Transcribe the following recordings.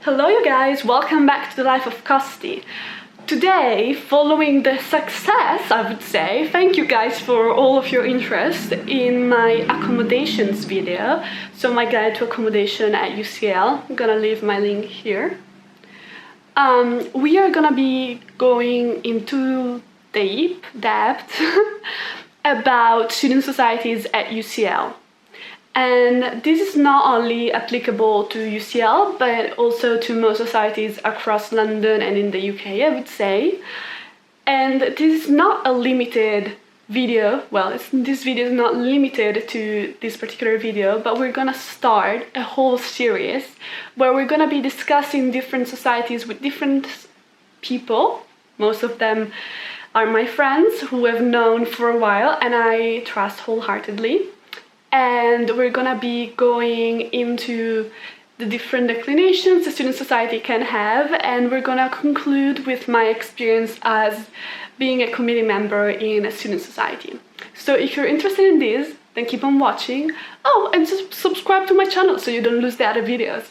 Hello you guys, welcome back to the Life of Costy. Today, following the success, I would say, thank you guys for all of your interest in my accommodations video. So my guide to accommodation at UCL, I'm gonna leave my link here. We are gonna be going into deep depth about student societies at UCL. And this is not only applicable to UCL, but also to most societies across London and in the UK, I would say. And this is not a limited video, this video is not limited to this particular video, but we're gonna start a whole series where we're gonna be discussing different societies with different people. Most of them are my friends who I've known for a while and I trust wholeheartedly. And we're gonna be going into the different declinations a student society can have, and we're gonna conclude with my experience as being a committee member in a student society. So if you're interested in this, then keep on watching. Oh, and just subscribe to my channel so you don't lose the other videos.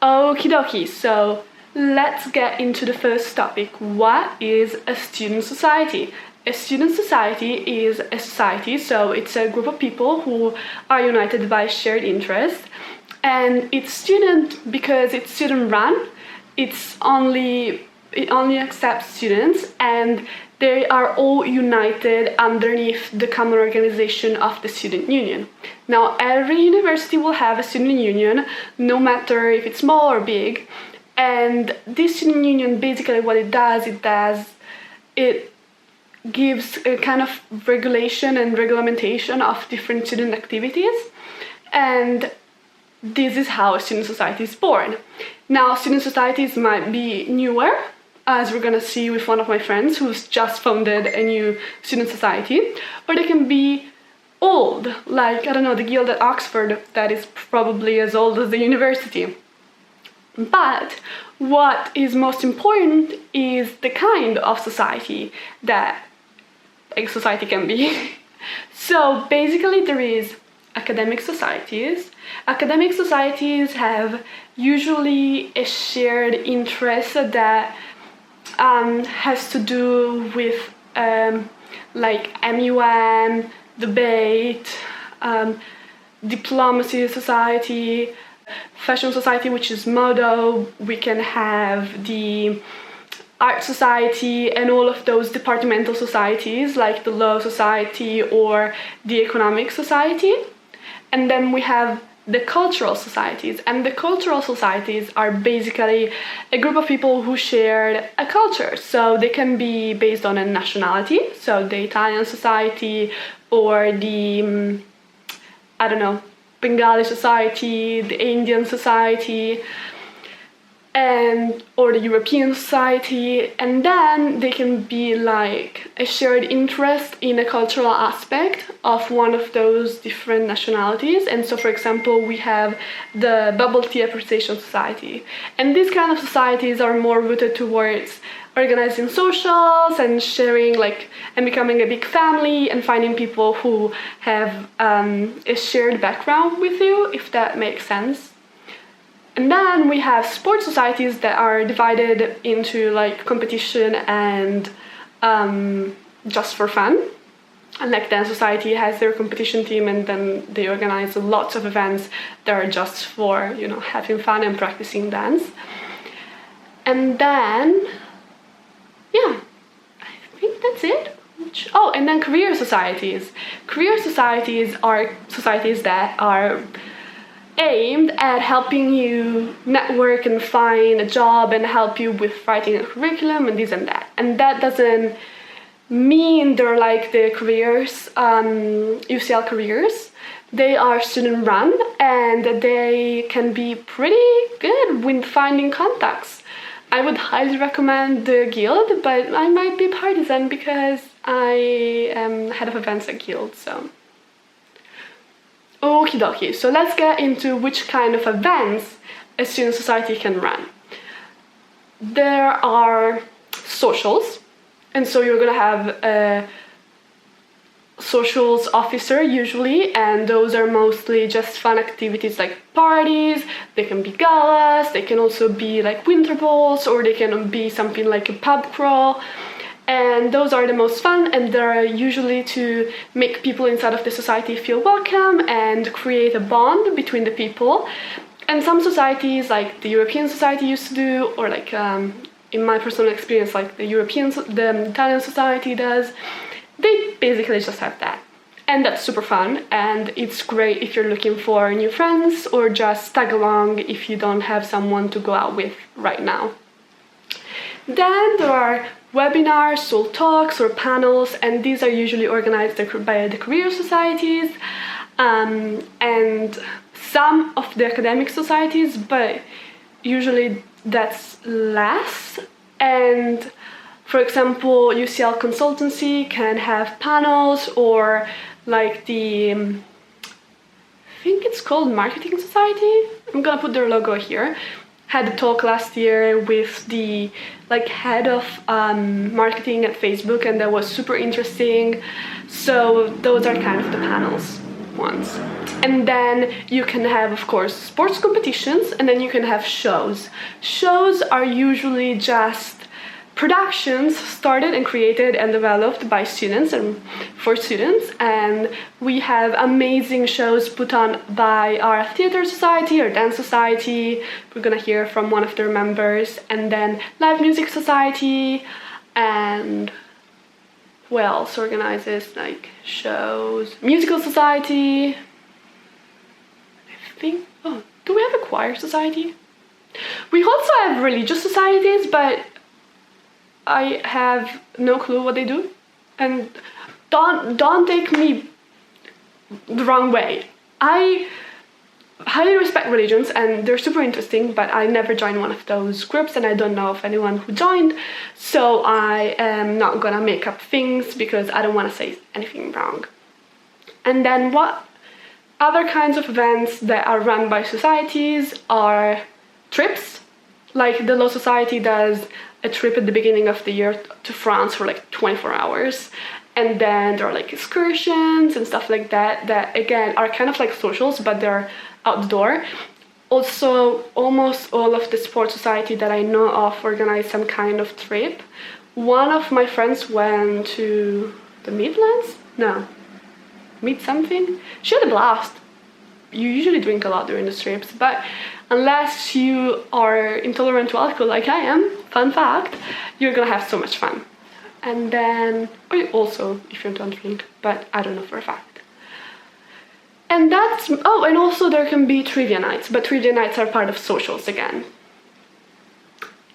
Okie dokie, so let's get into the first topic. What is a student society? A student society is a society, so it's a group of people who are united by shared interest. And it's student because it's student run. It only accepts students, and they are all united underneath the common organization of the student union. Now, every university will have a student union, no matter if it's small or big. And this student union, basically what it does, it gives a kind of regulation and reglementation of different student activities. And this is how a student society is born. Now, student societies might be newer, as we're gonna see with one of my friends who's just founded a new student society, or they can be old, like, I don't know, the Guild at Oxford, that is probably as old as the university. But what is most important is the kind of society that a society can be. So basically there is academic societies. Academic societies have usually a shared interest that has to do with like MUN, debate, diplomacy society, fashion society, which is Modo. We can have the art society and all of those departmental societies like the law society or the economic society. And then we have the cultural societies, and the cultural societies are basically a group of people who share a culture. So they can be based on a nationality, so the Italian society or the, I don't know, Bengali society, the Indian society, or the European society, and then they can be like a shared interest in a cultural aspect of one of those different nationalities. And so, for example, we have the Bubble Tea Appreciation Society, and these kind of societies are more rooted towards organizing socials and sharing, like, and becoming a big family and finding people who have a shared background with you, if that makes sense. And then we have sports societies that are divided into like competition and just for fun. And like dance society has their competition team, and then they organize lots of events that are just for, you know, having fun and practicing dance. And then, yeah, I think that's it. Oh, and then career societies. Career societies are societies that are aimed at helping you network and find a job and help you with writing a curriculum and this and that. And that doesn't mean they're like the careers, UCL careers. They are student run and they can be pretty good with finding contacts. I would highly recommend the Guild, but I might be partisan because I am head of events at Guild, so. Okie dokie, so let's get into which kind of events a student society can run. There are socials, and so you're gonna have a socials officer usually, and those are mostly just fun activities like parties. They can be galas, they can also be like winter balls, or they can be something like a pub crawl, and those are the most fun, and they're usually to make people inside of the society feel welcome and create a bond between the people. And some societies, like the European Society used to do, or like in my personal experience, like the Italian Society does, they basically just have that. And that's super fun, and it's great if you're looking for new friends or just tag along if you don't have someone to go out with right now. Then there are webinars, or talks, or panels, and these are usually organized by the career societies and some of the academic societies, but usually that's less. And for example, UCL Consultancy can have panels, or like I think it's called Marketing Society. I'm gonna put their logo here. Had a talk last year with the head of marketing at Facebook, and that was super interesting. So those are kind of the panels ones. And then you can have, of course, sports competitions, and then you can have shows. Shows are usually just productions started and created and developed by students and for students, and we have amazing shows put on by our theater society or dance society. We're gonna hear from one of their members. And then live music society, and who else organizes like shows? Musical society, I think. Oh, do we have a choir society? We also have religious societies, but I have no clue what they do, and don't take me the wrong way. I highly respect religions, and they're super interesting, but I never joined one of those groups, and I don't know of anyone who joined, so I am not gonna make up things because I don't want to say anything wrong. And then what other kinds of events that are run by societies are trips. Like the Law Society does a trip at the beginning of the year to France for like 24 hours. And then there are like excursions and stuff like that, that again are kind of like socials, but they're outdoor. Also, almost all of the sports society that I know of organize some kind of trip. One of my friends went to the Midlands? No. Meet something? She had a blast. You usually drink a lot during the trips, but unless you are intolerant to alcohol like I am, fun fact, you're gonna have so much fun. And then, or also if you don't drink, but I don't know for a fact. And that's, oh, and also there can be trivia nights, but trivia nights are part of socials again.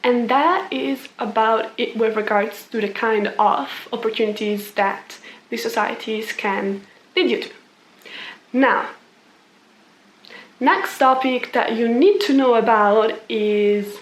And that is about it with regards to the kind of opportunities that these societies can lead you to. Now, next topic that you need to know about is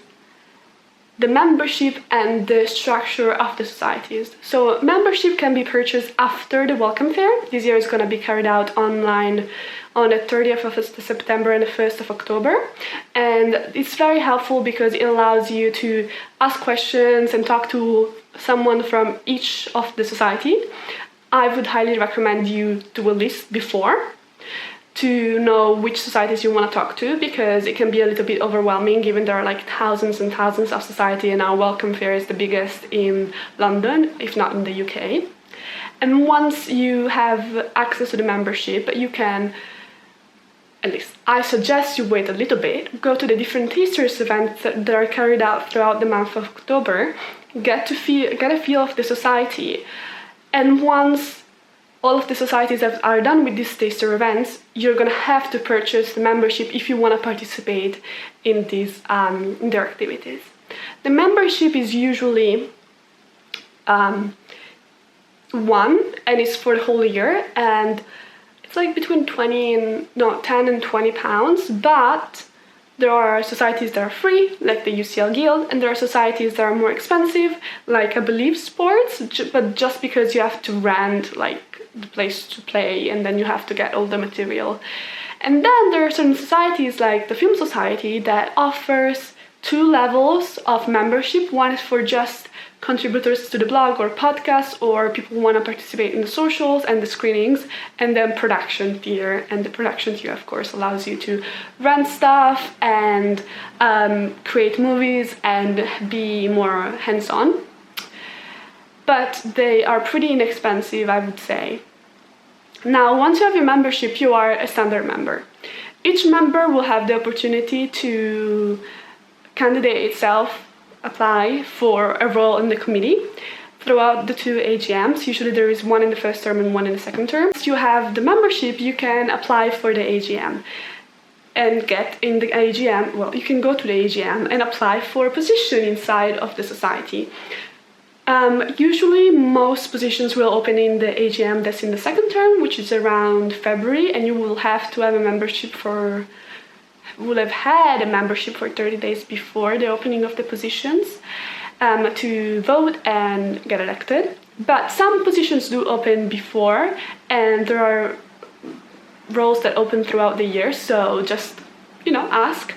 the membership and the structure of the societies. So membership can be purchased after the welcome fair. This year is going to be carried out online on the 30th of September and the 1st of October. And it's very helpful because it allows you to ask questions and talk to someone from each of the society. I would highly recommend you do a list before to know which societies you want to talk to, because it can be a little bit overwhelming given there are like thousands and thousands of society, and our welcome fair is the biggest in London, if not in the UK. And once you have access to the membership, you can, at least I suggest you wait a little bit, go to the different Easter's events that are carried out throughout the month of October, get a feel of the society. And once all of the societies that are done with these taster events, you're gonna have to purchase the membership if you want to participate in these in their activities. The membership is usually one, and it's for the whole year, and it's like between 10 and 20 pounds, but there are societies that are free, like the UCL Guild, and there are societies that are more expensive, like I believe sports, but just because you have to rent like the place to play, and then you have to get all the material. And then there are certain societies like the Film Society that offers 2 levels of membership. One is for just contributors to the blog or podcast, or people who want to participate in the socials and the screenings, and then production tier. And the production tier, of course, allows you to rent stuff and create movies and be more hands-on. But they are pretty inexpensive, I would say. Now, once you have your membership, you are a standard member. Each member will have the opportunity to candidate itself, apply for a role in the committee throughout the 2 AGMs. Usually there is one in the first term and one in the second term. Once you have the membership, you can apply for the AGM and get in the AGM, well, you can go to the AGM and apply for a position inside of the society. Usually most positions will open in the AGM that's in the second term, which is around February, and you will have to have a membership will have had a membership for 30 days before the opening of the positions to vote and get elected. But some positions do open before, and there are roles that open throughout the year, so just, ask.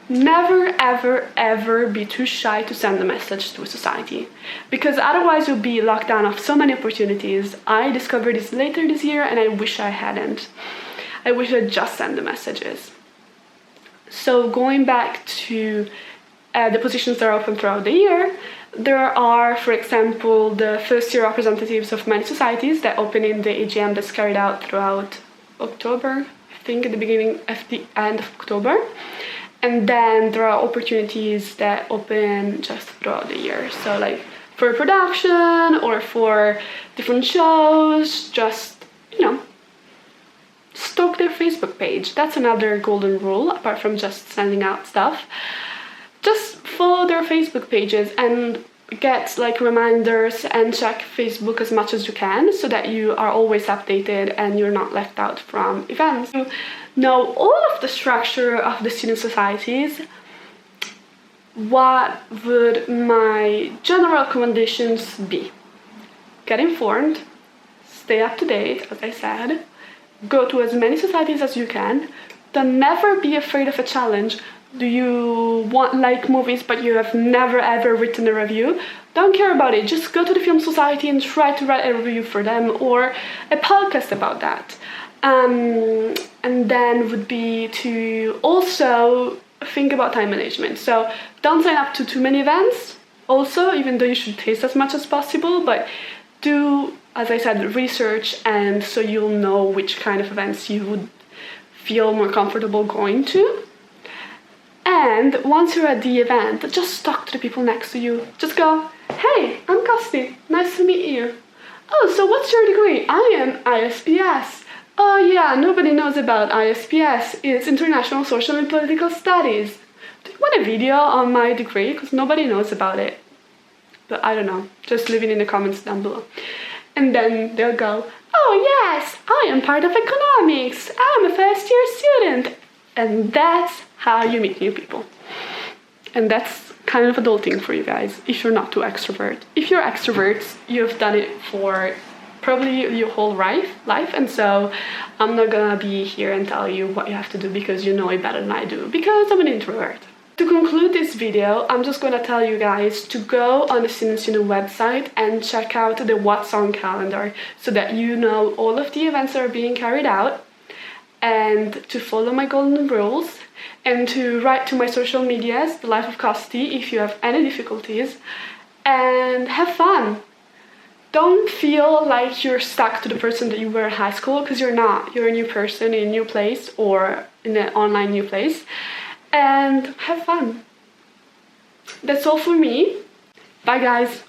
Never, ever, ever be too shy to send a message to a society, because otherwise you'll be locked down of so many opportunities. I discovered this later this year, and I wish I hadn't. I wish I'd just sent the messages. So going back to the positions that are open throughout the year, there are, for example, the first-year representatives of many societies that open in the AGM that's carried out throughout October, I think at the end of October. And then there are opportunities that open just throughout the year. So like for production or for different shows, just, stalk their Facebook page. That's another golden rule, apart from just sending out stuff. Just follow their Facebook pages and get like reminders and check Facebook as much as you can, so that you are always updated and you're not left out from events. You know all of the structure of the student societies. What would my general recommendations be? Get informed, stay up to date, as I said. Go to as many societies as you can. Don't never be afraid of a challenge. Do you like movies but you have never ever written a review? Don't care about it. Just go to the Film Society and try to write a review for them, or a podcast about that. And then would be to also think about time management. So don't sign up to too many events also, even though you should taste as much as possible, but do, as I said, research, and so you'll know which kind of events you would feel more comfortable going to. And once you're at the event, just talk to the people next to you. Just go, "Hey, I'm Costy, nice to meet you. Oh, so what's your degree?" "I am ISPS. "Oh yeah, nobody knows about ISPS. It's International Social and Political Studies. Do you want a video on my degree? Because nobody knows about it." But I don't know, just leave it in the comments down below. And then they'll go, "Oh yes, I am part of economics. I'm a first-year student." And that's how you meet new people. And that's kind of adulting for you guys, if you're not too extrovert. If you're extroverts, you've done it for probably your whole life, and so I'm not gonna be here and tell you what you have to do, because you know it better than I do, because I'm an introvert. To conclude this video, I'm just gonna tell you guys to go on the Student Union website and check out the What's On calendar, so that you know all of the events that are being carried out, and to follow my golden rules, and to write to my social medias, Thelifeofcosty, if you have any difficulties, and have fun. Don't feel like you're stuck to the person that you were in high school, because you're not. You're a new person in a new place, or in an online new place, and have fun. That's all for me. Bye guys.